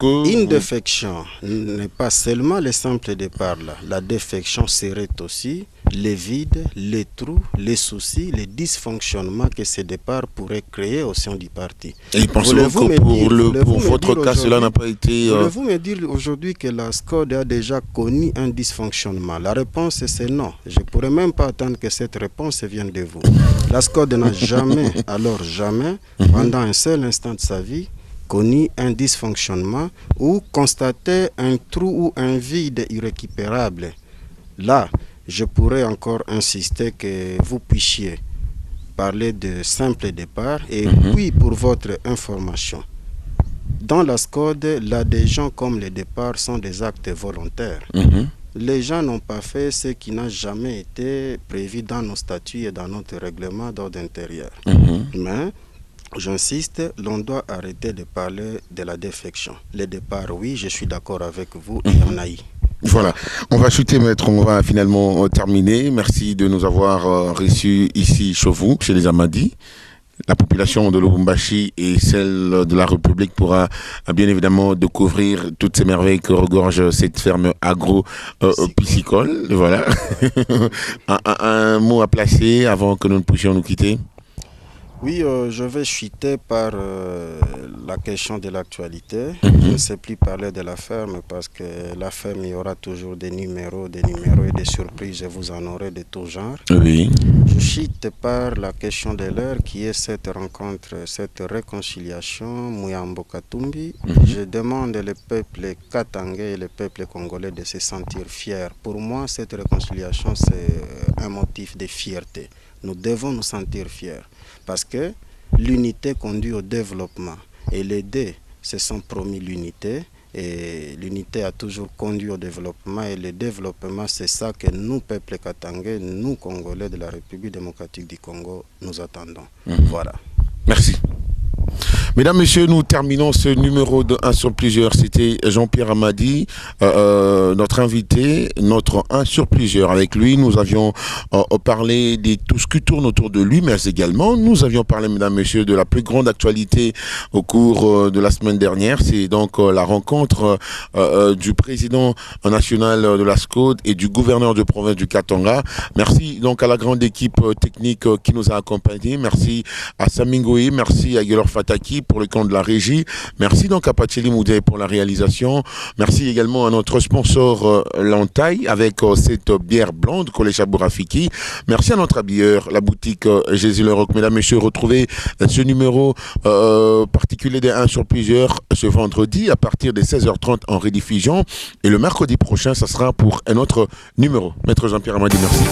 Une défection n'est pas seulement le simple départ là. La défection serait aussi les vides, les trous, les soucis, les dysfonctionnements que ce départ pourrait créer au sein du parti. Et pensez-vous que pour votre cas, cela n'a pas été... Voulez-vous me dire aujourd'hui que la SCODE a déjà connu un dysfonctionnement? La réponse c'est non. Je ne pourrais même pas attendre que cette réponse vienne de vous. La SCODE n'a jamais, alors jamais, pendant un seul instant de sa vie, connu un dysfonctionnement ou constaté un trou ou un vide irrécupérable. Là, je pourrais encore insister que vous puissiez parler de simple départ. Et puis, pour votre information, dans la SCODE, l'adhésion comme le départ sont des actes volontaires. Les gens n'ont pas fait ce qui n'a jamais été prévu dans nos statuts et dans notre règlement d'ordre intérieur. Mais j'insiste, l'on doit arrêter de parler de la défection. Le départ, oui, je suis d'accord avec vous, il y en a eu. Voilà, on va chuter, maître, on va finalement terminer. Merci de nous avoir reçus ici chez vous, chez les Amadi. La population de Lubumbashi et celle de la République pourra bien évidemment découvrir toutes ces merveilles que regorge cette ferme agro-piscicole. Voilà. un mot à placer avant que nous ne puissions nous quitter. Oui, je vais chuter par la question de l'actualité. Je ne sais plus parler de la ferme parce que la ferme, il y aura toujours des numéros et des surprises. Je vous en aurai de tout genre. Oui. Je chute par la question de l'heure qui est cette rencontre, cette réconciliation Muyambo Katumbi. Je demande le peuple katangais et le peuple congolais de se sentir fiers. Pour moi, cette réconciliation, c'est un motif de fierté. Nous devons nous sentir fiers. Parce que l'unité conduit au développement. Et les deux se sont promis l'unité. Et l'unité a toujours conduit au développement. Et le développement, c'est ça que nous, peuple katangais, nous, Congolais de la République démocratique du Congo, nous attendons. Voilà. Merci. Mesdames, Messieurs, nous terminons ce numéro de 1 sur plusieurs. C'était Jean-Pierre Amadi, notre invité, notre 1 sur plusieurs. Avec lui, nous avions parlé de tout ce qui tourne autour de lui, mais également, nous avions parlé, mesdames, messieurs, de la plus grande actualité au cours de la semaine dernière. C'est donc la rencontre du président national de la SCODE et du gouverneur de province du Katanga. Merci donc à la grande équipe technique qui nous a accompagnés. Merci à Samingoï, merci à Yelor Fataki pour le compte de la régie. Merci donc à Pacheli Moudé pour la réalisation. Merci également à notre sponsor Lantaï avec cette bière blonde Kolecha Bourafiki. Merci à notre habilleur, la boutique Jésus le Roc. Mesdames, Messieurs, retrouvez ce numéro particulier des 1 sur plusieurs ce vendredi à partir de 16h30 en rediffusion. Et le mercredi prochain, ça sera pour un autre numéro. Maître Jean-Pierre Amadi, merci.